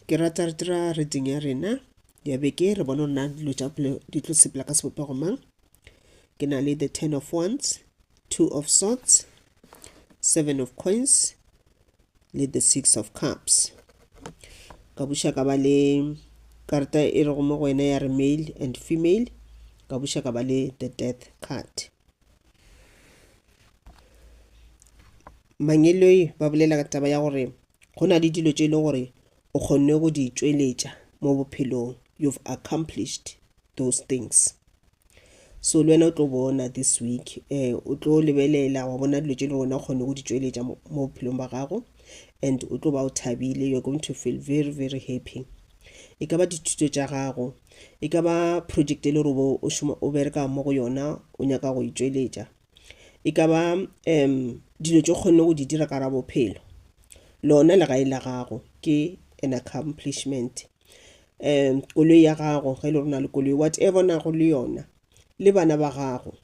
ke rata re dira reading ya rena ya beke re bona nna dilo tša pele di tlo sepela ka sebopego mang. Ke na le the 10 of wands, 2 of swords, 7 of coins le the 6 of cups. Ka buša ka ba le karata e re go mo go wena ya re male and female. Ka buša ka ba le the death card. Mangeloi ba bolela ka taba ya gore go na le dilo tše e le gore o kgonne go di tšweletša mo bophelong. You've accomplished those things. So le wena o tlo bona this week o tlo lebelela wa bona dilo tše le gona o kgonne go di tšweletša mo bophelong ba gago, and o tlo ba o thabile. You're going to feel very very happy. E ka ba dithuto tša gago, e ka ba project e le gore o bereka mo go yona o nyaka go itšweletša, e ka ba dilo tše kgonne go di dira ka ra bophelo. Lona legae la gago ke an accomplishment. Koloi ya gago ge le rona le koloi whatever na go le yona, le bana ba gago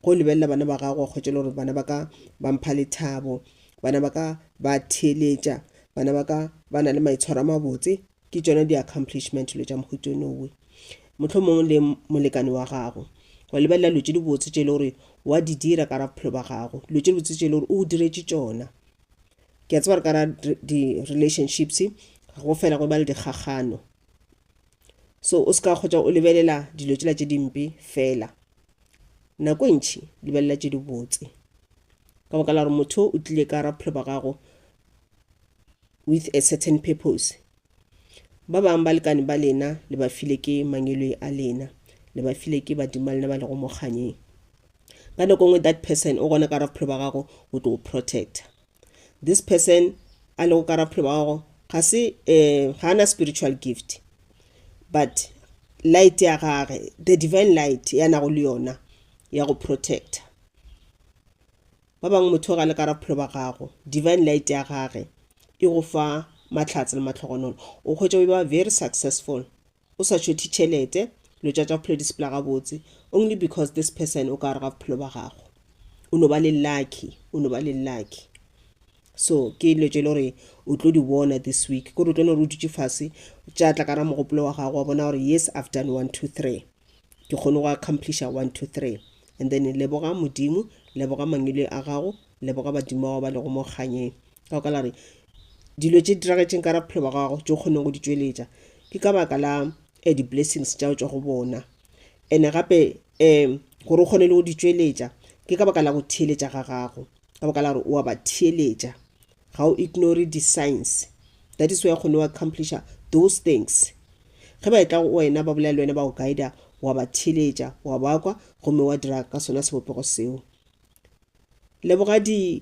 go lebelela bana ba gago go tšela gore bana ba ka ba mpha lethabo, bana ba ka ba theeletša, bana ba ka ba na le maitshwaro a mabotse, ke tšona di-accomplishment le tša mohuto nowe. Mohlomongwe le molekane wa gago wa lebelela dilo tše di botse tše le gore wa di dira ka ra bophelo ba gago, dilo tše di botse tše le gore o diretše tšona. Ke a tseba re ka ra di-relationships go fela go ba le dikgagano, so o se ka kgotša o lebelela dilo tšela tše dimpe fela. Nako ntši lebelela tše di botse ka boka la gore motho o tlile ka ra bophelo ba gago with a certain purpose. Ba bang ba lekane ba lena le ba file ke mangelo a lena, le ba file ke badimo lena ba le go mokganyeng. Ka nako ngwe that person o gona ka ra bophelo ba gago o tlo protect. This person a le go ka ra bophelo ba gago ga se ga ana spiritual gift, but light ya gage, the divine light ya nago le yona ya go protect. Ba bang motho ga le ka ra bophelo ba gago, divine light ya gage e go fa mahlatse le matlhogonolo, o kgwetša o ba very successful, o sa tšhothi tšhelete lo tša bophelo di sepela gabotse, only because this person o ka re ga bophelo ba gago o no ba le lucky, o no ba le lucky. So ke lo tše le gore o tlo di bona this week, kore o tlo no re o dutše fase tša tla ka ra mogopolo wa gago wa bona gore yes I've done 1 2 3, ke kgone go accomplisha 1 2 3, and then leboga modimo, leboga mangelo a gago, leboga badimo ba le go mo kganyeng. Ka ka la re dilo tše diragetšeng ka ra bophelo ba gago tše o kgonne go di tšweletša ke ka baka la di-blessings tšao tša go bona, ene gape gore o kgone le go di tšweletša ke ka baka la go theeletša ga gago, ka baka la gore o a ba theeletša, ga o ignore di-signs. That is why o kgone go accomplisha those things. Ge ba etla go wena ba bolela le wena ba go guida, wa ba theeletša, wa bakwa gomme wa dira ka sona sebopego seo. Leboga di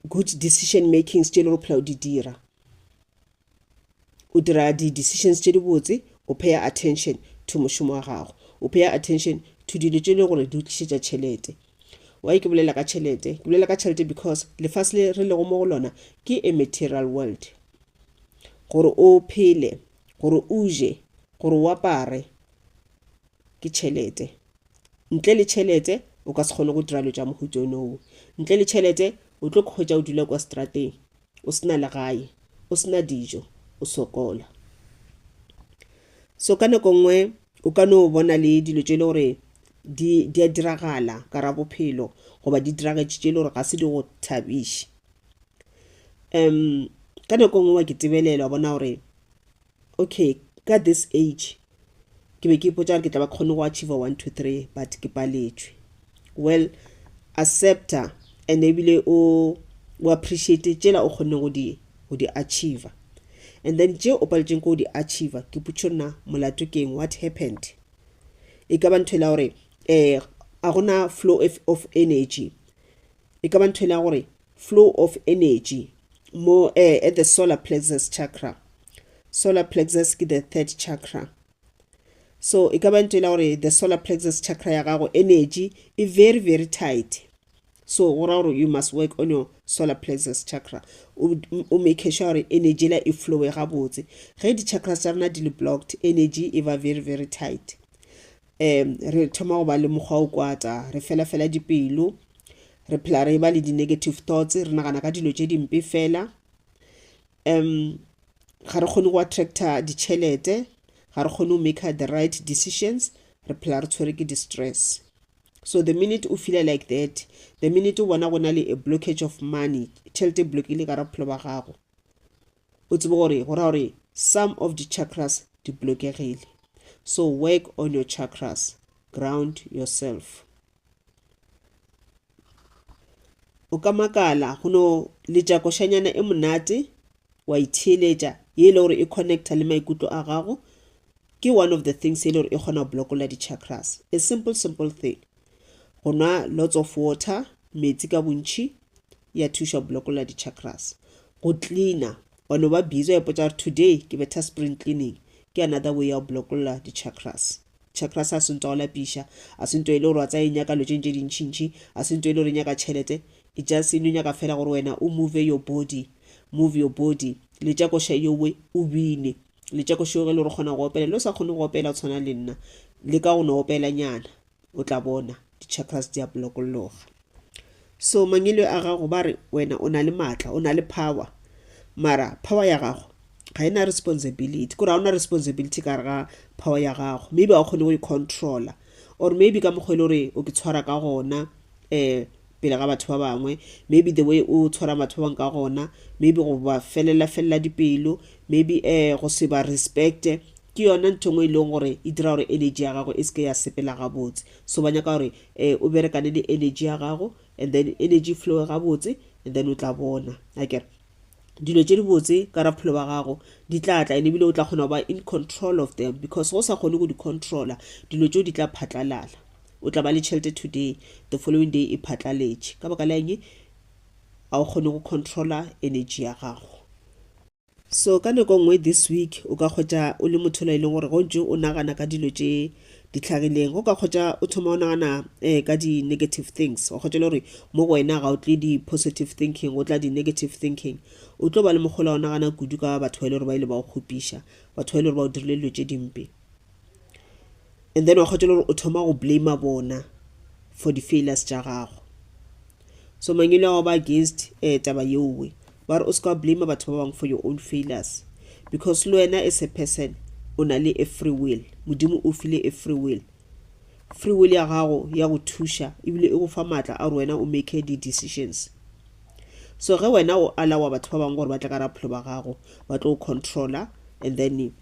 good decision makings tše le go phela o di dira, o dira di-decisions tše di botse, o pay attention to mošomo wa gago, o pay attention to dilo tše le gore di tlišetša tšhelete. Why ke bolela ka tšhelete? Ke bolela ka tšhelete because lefase le re lego mo go lona ke a material world. Gore o phele, gore o je, gore o apare ke tšhelete. Ntle le tšhelete o ka se kgone go dira dilo tša mohuta ono. Ntle le tšhelete o tlo kgwetša o dula kwa strateng, o sena legae, o sena dijo, o sokola. So ka nako ngwe o ka no bona le dilo tše le gore di a diragala ka ra bophelo goba di diragetše tše le gore ga se di go thabiše. Ka nako ngwe wa ke tebelela wa bona gore okay ka this age ke be ke ipotša gore ke tla ba kgone go achieve 1 2 3 but ke paletšwe. Well, accepta and ebile o appreciate tšela o kgonne go di achieve, and then tše o paletšeng ko di achieve ke potšo nna molato keng, what happened. E ka ba ntho la gore a gona flow of energy, e ka ba ntho la gore flow of energy mo at the solar plexus chakra. Solar plexus ke the 3rd chakra. So e ka ba ntho la gore the solar plexus chakra ya gago energy e very very tight. So you must work on your solar plexus chakra, o make sure energy la e flow e gabotse. Ge di chakras tša rena di le blocked, energy e va very very tight. Re thoma go ba le mokgwa o kwata, re fela dipelo, re phela re ba le di-negative thoughts, re nagana ka dilo tše dimpe fela. ga re kgone go attracta ditšhelete, ga re kgone go make the right decisions, re phela re tshwere ke di-stress. So the minute o feel like that, the minute o bona go na le a blockage of money, tšhelete blockile ka ra bophelo ba gago, o tsebe gore go ra gore some of the chakras di blockegile. So work on your chakras, ground yourself. O ka makala go no le jakoshanyana e monate wa itheletša ye le gore e connecta le maikutlo a gago, ke one of the things ye le gore e kgona go blockola di-chakras. A simple thing, go nwa lots of water, metsi ka bontši ya thuša blockola di-chakras. Go cleana, wa no ba busy ya ipotša gore today ke betha spring cleaning, ke another way ya blockola di-chakras. Chakras a sento go lapiša, a sento e le gore wa tsa e nyaka lo tše dintšintši, a sento e le gore nyaka tšhelete, e just e nyaka fela gore wena o move your body, le tša koša yewe o bine, le tša koša ge le gore kgona go opela, le o sa kgone go opela o tshwana le nna, le ka go no opela nyana, o tla bona di-chakras di a blockologa. So mangelo a gago ba re wena o na le maatla, o na le power, mara power ya gago ga ena responsibility, kore ga ona responsibility ka ga power ya gago. Maybe ga o kgone go i-controla, or maybe ka mokgwa e le gore o ke tshwara ka gona pele ga batho ba bangwe, maybe the way o tshwara batho ba bangwe ka gona, maybe go ba felela dipelo, maybe go se ba respecte, ke yona ntho ngwe e leng gore e dira gore energy ya gago e se ke ya sepela gabotse. So ba nyaka gore o berekane le energy ya gago, and then energy flow gabotse, and then o tla bona akere dilo tše di botse ka ra bophelo ba gago di tla tla, ene ebile o tla kgona go ba in control of them, because go sa kgone go di controla dilo tšeo di tla phatlalala. O tla ba le tšhelete today, the following day e phatlaletše, ka baka la eng a o kgone go controla energy ya gago. So ka nako nngwe this week o ka kgotša o le motho le leng gore go ntse o nagana ka dilo tše di tlhagileng, go ka kgotša o thoma o nagana ka di-negative things, o kgotša le gore mo go wena ga o tle di-positive thinking, o tla di-negative thinking, o tlo ba le mogolo o nagana kudu ka batho ba ile gore ba ile ba go kgopiša, batho ba ile gore ba o dirile dilo tše dimpe, and then wa kgotša le gore o thoma go blame bona for di-failures tša gago. So mangelo a go ba against taba yeowe ba re o se ka blame batho ba bangwe for your own failures, because le wena as a person o na le a free will, modimo o file a free will. Free will ya gago ya go thuša ebile e go fa maatla a gore wena o make di-decisions. So ge wena o alawa batho ba bangwe gore ba tla ka ra bophelo ba gago ba tlo go controla, and then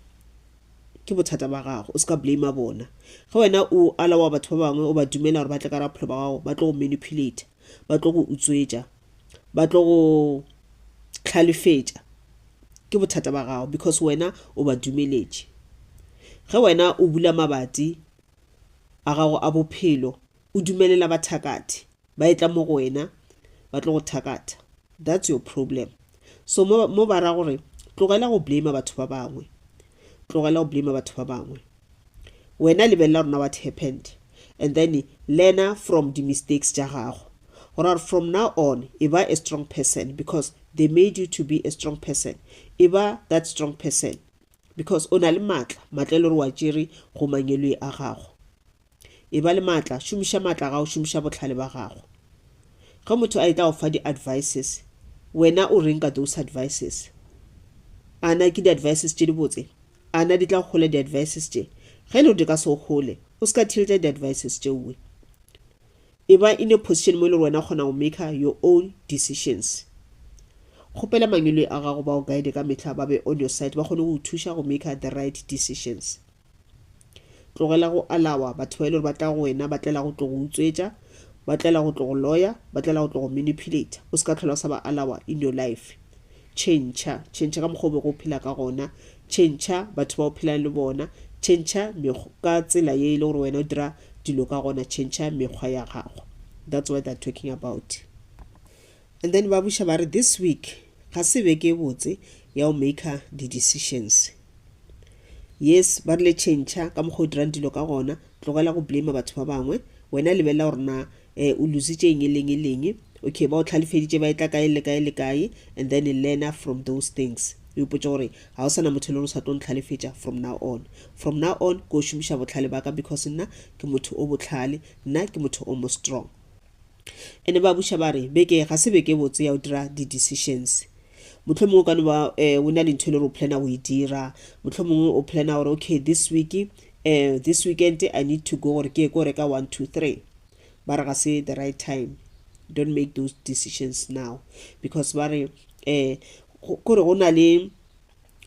ke bothata ba gago, o se ka blame bona. Ge wena o alawa batho ba bangwe o ba dumela gore ba tla ka ra bophelo ba gago ba tlo go manipulate, ba tlo go utswetša, ba tlo go tlhalefetša, ke bothata ba gago, because wena o ba dumeletše. Ge wena o bula mabati a gago a bophelo o dumelela bathakati ba etla mo go wena ba tlo go thakata, that's your problem. So mo ba ra gore tlogela go blame batho ba bangwe, tlogela go blame batho ba bangwe, wena lebelela rona what happened, and then learn from the mistakes tša gago, or from now on e ba a strong person, because they made you to be a strong person. E ba that strong person because o na le maatla le gore wa tšere go mangelo a gago. E ba le maatla, šomiša maatla gago, šomiša botlhale ba gago. Ge motho a etla go fa di-advices, wena o reng ka those advices? Ana ke di-advices tše di botse? Ana di tla gola di-advices tše? Ge le di ka se gole, o se ka thiletša di-advices tšeowe. E ba in a position mo e le gore wena kgona go make your own decisions. Kgopela mangelo a gago ba o guide ka mehla ba be on your side, ba kgone go thuša go make the right decisions. Tlogela go alawa batho ba ile ba tla go wena ba tlela go tlo go utswetša, ba tlela go tlo go lawyer, ba tlela go tlo go manipulate. O se ka tlhola sa ba alawa in your life. Change ka mokgwa go phela ka gona, change batho ba o phelang le bona, change ka tsela ye ile gore wena o dira dilo ka gona, change mekgwa ya gago. That's what they're talking about. And then ba buša ba re this week ga se beke botse ya o make the decisions. Yes, ba rile change ka mokgwa o dirang dilo ka gona, tlogela go blame batho ba bangwe, wena lebelela gore na o lositše eng leng, okay ba o tlhalefeditše ba etla kae le kae, and then learn from those things. O ipotše gore ga o sana motho le o sa tlo ntlhalefetša from now on ko šomiša botlhale ba ka, because nna ke motho o botlhale, nna ke motho o mo strong. Ene ba buša ba re beke ga se beke botse ya o dira di-decisions. motlhomongwe o ka no ba o na le ntho le re o plana o e dira, motlhomongwe o plana gore okay this weekend I need to go gore ke go reka 1 2 3 ba re ga se the right time. Don't make those decisions now because ba re kore go na le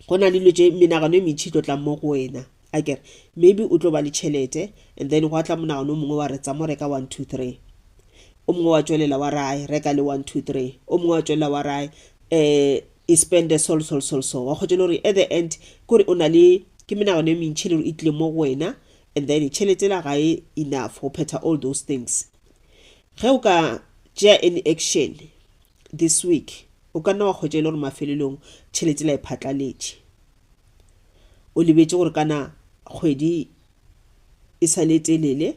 dilo tse menagano e mentšhi tlo tlang mo go wena akere maybe o tlo ba le tšhelete and then go tla monagano mongwe wa re tsa mo reka 1 2 3 o mongwe wa tswelela wa rae reka le 1 2 3 o mongwe wa tswelela wa rae e spend the sol wa go tsela gore at the end kore o na le ke menagano e mentšhi le re itle mo go wena and then tšhelete la gae enough go phetha all those things. Ge o ka tšea any action this week o ka nna wa kgotse le gore mafelelong tšhelete la e phatlaletše o lebetse gore kana kgwedi e sa le telele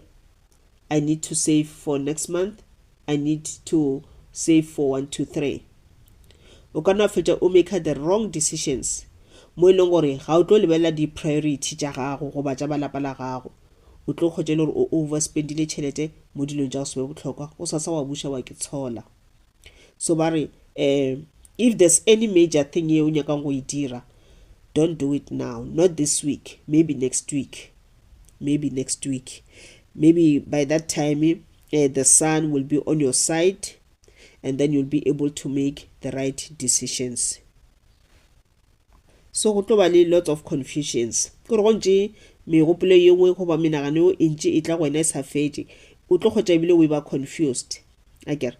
I need to save for next month, I need to save for 1 2 3 o ka nna fetša o make the wrong decisions mo e leng gore ga o tlo lebelela di-priority tša gago goba tša balapa la gago o tlo kgotse le gore o overspendile tšhelete mo dilong tša go se be bohlokwa o sa wa buša wa ke tshola. So ba re if there's any major thing ye o nyakang go e dira, don't do it now, not this week, maybe next week, maybe by that time the sun will be on your side and then you'll be able to make the right decisions. So go tlo ba le lots of confusions kore go ntše megopolo ye nngwe goba menagano e ntše e tla go wena e sa fetse o tlo kgotsa ebile o ba confused akere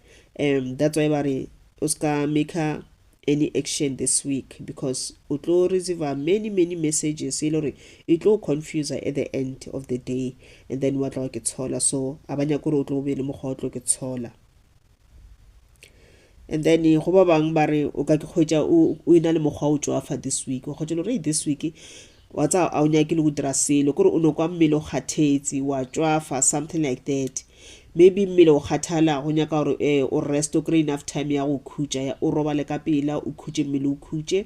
that's why ba re o ska make any action this week because o tlo receive many messages e le gore e tlo confuse at the end of the day and then wa tla ke tshola so abanya kore o tlo be le mogwa o tlo ke tshola. And then go ba bang ba re o ka ke kgwetša o ina le mogwa o tswafa this week o kgotsa le this week wa tsa a o nyake le go dira selo kore o no kwa mmele o kgathetsi wa tswafa something like that, maybe mmele o kgathala go nyaka gore o rest o kry enough time ya go khutša o robale ka pela o khutše mmele o khutše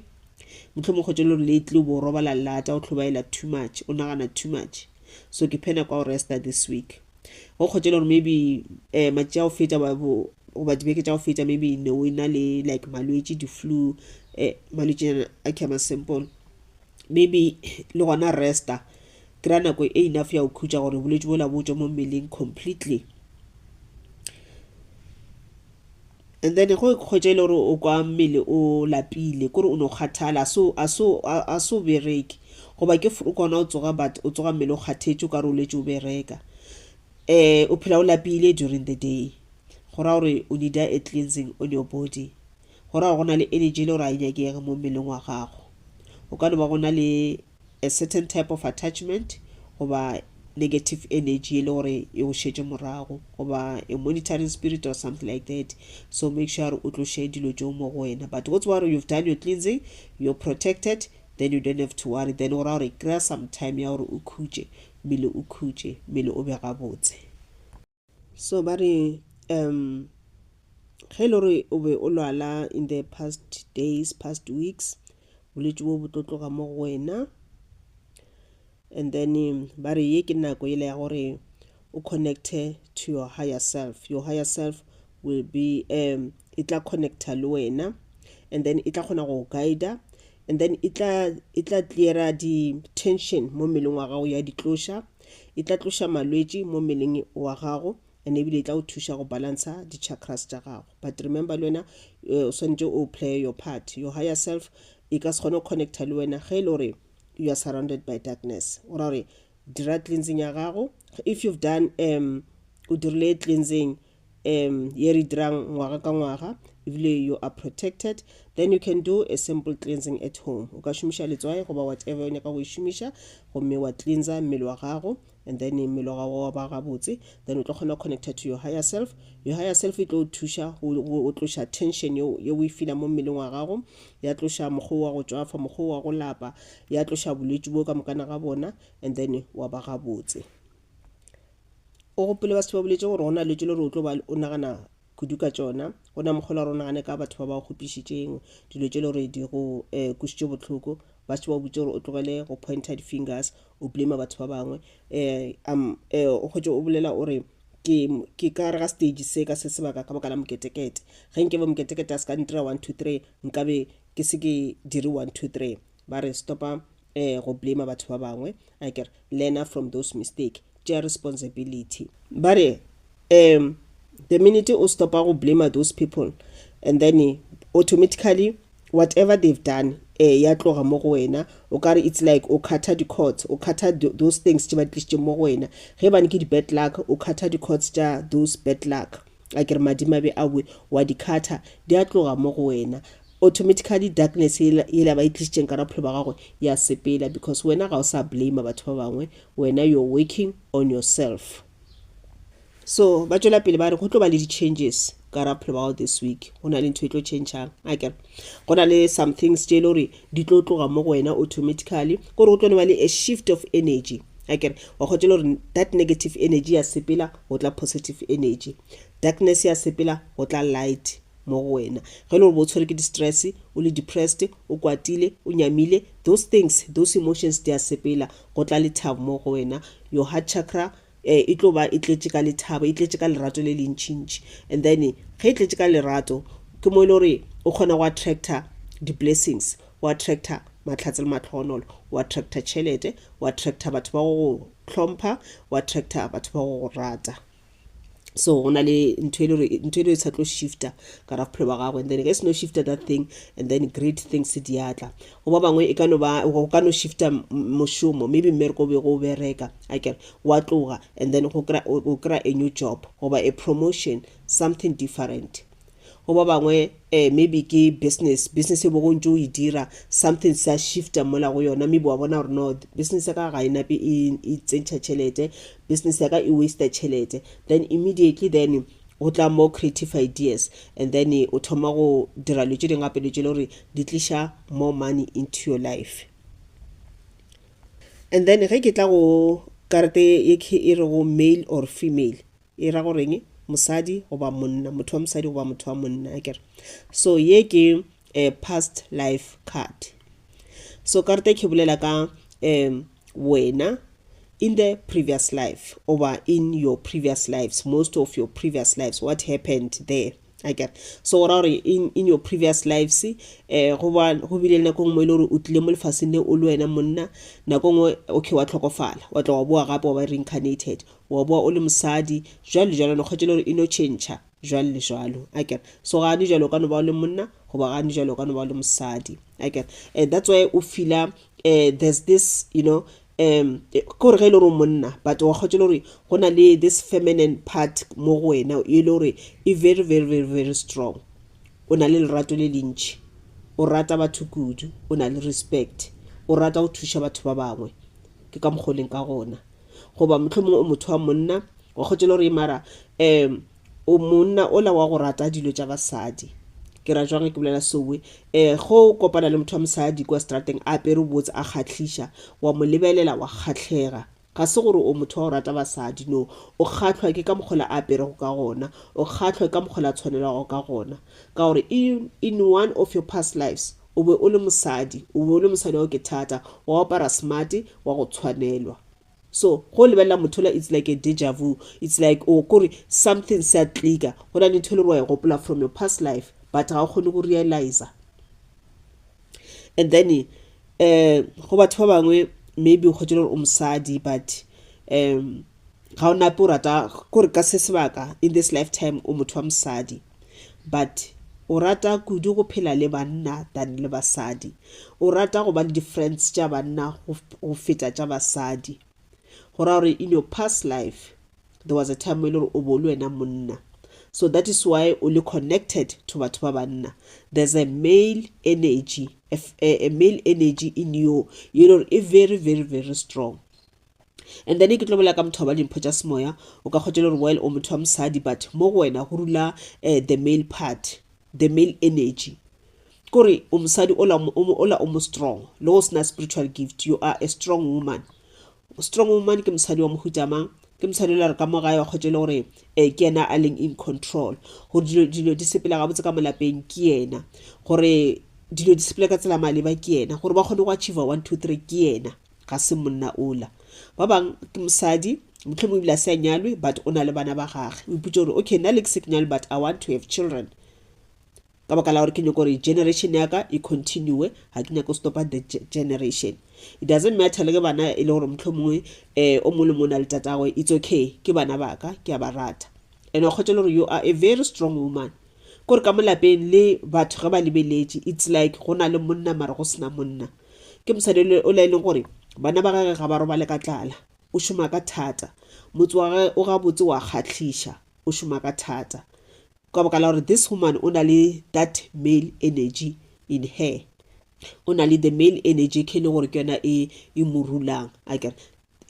motlhomong kgotsa le gore lately bo robala lata o tlhobaela too much o nagana too much so ke phena kwa o resta this week go kgotsa le gore maybe matšea o feta goba dibeke tša go feta maybe ne o ina le like malwetši di-flu malwetši a kema simple maybe le gona resta kry nako e enough ya go khutša gore bolwetši bola bo tšwa mo mmeleng completely. And then go kgwetša le gore o kwa mmele o lapile kore o no kgathala a so bereke goba ke o kona o tsoga but o tsoga mmele o kgathetše o ka re o letše o bereka o phela o lapile during the day gora gore o need a cleansing on your body gora go na le energy le gore a nyakege mo mmeleng wa gago o ka no ba go na le a certain type of attachment goba negative energy le gore e go šetše morago goba a monitoring spirit or something like that, so make sure o tlo share dilo tšeo mo go wena but what's worry you've done your cleansing, you're protected, then you don't have to worry then gora gore kry some time ya gore o khutše mmele o khutše mmele o be gabotse. So ba re ge le gore o be o lwala in the past days past weeks bolwetši bo bo tlo tloga mo go wena and then ba re ye ke nako ile ya gore o connecte to your higher self will be e tla connecta le wena and then e tla kgona go guida and then e tla cleara di-tension mo mmeleng wa gago ya ditlosha e tla tlosha malwetši mo mmeleng wa gago and ebile e tla o thuša go balansa di-chakras tša gago but remember le wena o swantše o play your part. Your higher self e ka se kgone go connecta le wena ge e le gore you are surrounded by darkness o ra gore dira cleansing ya gago if you've done o dirile cleansing ye re dirang ngwaga ka ngwaga ebile you are protected then you can do a simple cleansing at home o ka šomiša letswai goba whatever o nyaka go e šomiša gomme wa cleansa mmele wa gago and then mmele wa gago wa ba gabotse then o tlo kgona connected to your higher self e tlo thuša o tloša tension ye o e fila mo mmeleng wa gago ya tloša mokgwa wa go tswafa mokgwa wa go lapa ya tloša bolwetši bo ka mokana ga bona and then wa ba gabotse. O gopele ba se ba boletše gore gona letše le gore o tlo ba o nagana kudu ka tšona go na mokgola gore o nagane ka batho ba ba go kgopišitšeng dilo tše le gore di go kušitše bohloko ba se ba botše gore o tlogele go pointa di-fingers o blame batho ba bangwe o kgotše o bolela gore ke ka re ga stage se ka se sebaka ka baka la moketekete ge nke be moketekete a se ka ntira 1 2 3 nkabe ke se ke dire 1 2 3 ba re stopa go blame batho ba bangwe I get learn from those mistake tšea responsibility ba re the minute o stopa go blame those people and then automatically whatever they've done ya tloga mo go wena o kare it's like o kata di cords o kata those things tse ba tlisitse mo go wena ge bane ke di bad luck o kata di cords tša those bad luck a kere madimabe awe wa di kata di a tloga mo go wena automatically darkness yela ba itlisitseng ka bophelo ba gagwe ya sepela because wena ga o sa blame batho ba bangwe wena you're working on yourself. So ba tšwela pele ba re go tlo ba le di-changes ka bophelo ba gago this week go na le ntho e tlo changeang a kere go na le some things tše e le gore di tlo tloga mo go wena automatically kore go tlo ne ba le a shift of energy a kere wa kgotse le gore that negative energy ya sepela go tla positive energy darkness ya sepela go tla light mo go wena ge le gore bo tshwere ke di-stress o le depressed o kwatile o nyamile those things those emotions di a sepela go tla le thabo mo go wena your heart chakra e tlo ba e tletse ka lethabo e tletse ka lerato le le ntšintši and then ge e tletse ka lerato ke mo e le gore o kgona go attracta di-blessings o attracta matlhatse le matlhogonolo o attracta tšhelete o attracta batho ba go hlompha o attracta batho ba go rata so go na le ntho e le sa tlo shifta ka bophelo ba gagwe and then guys no shifta that thing and then great things di atla go ba bangwe e ka no shifta moshomo maybe mmereko be go bereka a kere wa tloga and then go kry a new job goba a promotion something different go ba bangwe maybe ke business e bo go ntse o e dira something sa shifta mola go yona maybe wa bona gore no business ya ka ga ina pe e tsentšha tšhelete business ya ka e waste tšhelete then immediately then o tla more creative ideas and then o thoma go dira le tše dingwe gape le tše le gore di tliša more money into your life. And then ge ke tla go karete e re go male or female e ra goreng mosadi goba monna motho wa mosadi goba motho wa monna akere so ye ke past life card so karete ke bolela ka wena in the previous life or in your previous lives most of your previous lives what happened there akere so in your previous lives go bile nako ngwe le gore o tlile mo lefaseng le o le wena monna nako ngwe okay wa tlhokofala wa tla wa boa gape wa ba reincarnated wa boa o le mosadi jalo no kgotse le gore ino change jalo akere so ga ni jalo ka no ba le monna go ba ga ni jalo ka no ba le mosadi akere that's why o feel there's this kore ge le gore monna but wa kgotse le gore go na le this feminine part mo go wena e le gore e very very very very strong o na le lerato le lentši o rata batho kudu o na le respect o rata go thuša batho ba bangwe ke ka mokgoleng ka gona goba mohlomongwe o motho wa monna wa kgotse le gore mara o monna o la wa go rata dilo tša basadi ke ra jwang ke bolela sowe go kopana le motho wa mosadi kwa strateng a pere botse a kgatlhisha wa mo lebelela wa kgatlhega ga se gore o motho wa go rata basadi no o kgatlhwa ke ka mokgola a pere go ka gona o kgatlhwa ka mokgola tshwanela go ka gona ka gore in one of your past lives o be o le mosadi wa ke thata wa apara smart wa go tshwanelwa so go lebelela motho la it's like a deja vu it's like kore something sa tliga go na le ntho le wa go gopola from your past life but ga o kgone go realize and then go batho ba bangwe maybe o kgotse o mosadi but ga ona pe o rata kore ka se sebaka in this lifetime o motho wa mosadi but o rata kudu go phela le banna than le basadi o rata go ba le difference tša banna go feta tša basadi go ra gore in your past life there was a time when o bo le wena monna so that is why only connected to batho ba banna there's a male energy a male energy in you know a very very very strong and then ke tlo bolela ka motho ba dimpho tša semoya o ka kgotela gore while o motho wa mosadi but mo go wena go rula the male part the male energy kore o mosadi ola o mo strong le go sena spiritual gift you are a strong woman ke mosadi wa mohutamang ke mosadi la re ka mo gae wa kgotela gore ke yena a leng in control gore dilo di sepela ga botse ka molapeng ke yena gore dilo di sepela ka tsela maleba ke yena gore ba kgone go achieve 1 2 3 ke yena ga se monna ola ba bang ke mosadi mohlomong ebile se nyalwe but o na le bana ba gagwe o ipotse gore okay nna le ke se ke nyalwe but I want to have children ka baka la gore ke nyaka gore generation ya ka e continue ga ke nyaka go stopa the generation. It doesn't matter le ke bana e le gore mohlomongwe o mo le mo na le tatagwe, it's okay ke bana ba ka ke a ba rata and o kgotse le gore you are a very strong woman kore ka mo lapeng le batho ga ba lebeletse it's like go na le monna mara go sena monna ke mosadi o la ileng gore bana ba gagwe ga ba robale ka tlala o šoma ka thata motse wa gagwe o ga botse wa kgatlhisha o šoma ka thata ka baka la gore this woman o na le that male energy in her o na le the male energy ke le gore ke yona e mo rulang again.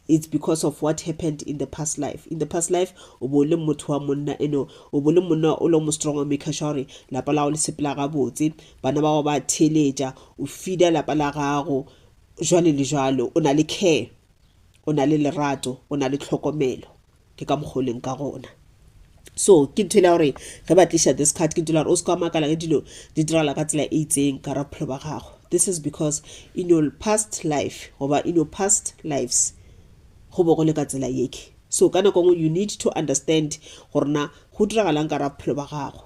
It's because of what happened in the past life. In the past life, o bo le motho wa monna eno, o bo le monna o le mo strong make sure lapa la o le sepela ga botse, bana ba ba theleja, o feeda lapa la gago, jwale le jwalo, o na le care, o na le lerato, o na le tlhokomelo. Ke ka mogoleng ka gona. So ke nthoela gore ge ba tlisha this card ke nthoela gore o ska makala ke dilo di dirala ka tsela e itseng ka bophelo ba gago. This is because in your past life or in your past lives go bo go le ka tsela yeke. So ka nako you need to understand gore na go diragalang ka bophelo ba gago.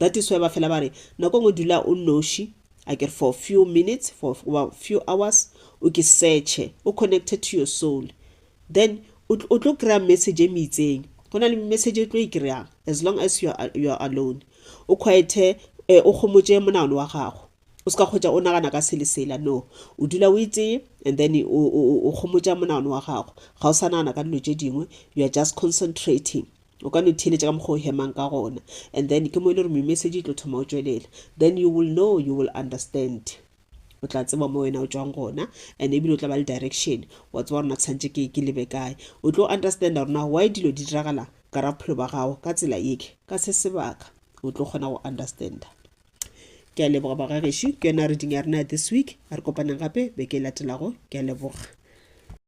That is why ba fela ba re nako ngwe dula o noši I get for a few minutes, for a few hours o ke search o connected to your soul, then o tlo kry-a message e meitseng. Go na le message e tlo e kry-ang as long as you are alone. O quiete o gomotse monagano wa gago, o ska khotsa o nagana ka selesela no, o dula o itse and then o gomotsa monagano wa gago ga o sa nagana ka dilo tse dingwe, you are just concentrating. O ka no theletša ka mokgwa o hemang ka gona and then ke mo ile gore message e tlo thoma o tswelela, then you will know, you will understand. O tla tseba mo wena o tswang gona and ebile o tla ba le direction wa tswa rona tsantse ke lebe kae. O tlo understand gore na why dilo di diragala ka bophelo ba gago ka tsela yeke ka se sebaka, o tlo kgona go understand. Ke a leboga ba gagešo ke yona reading ya rena this week, a re kopaneng gape beke e latelago. Ke a leboga.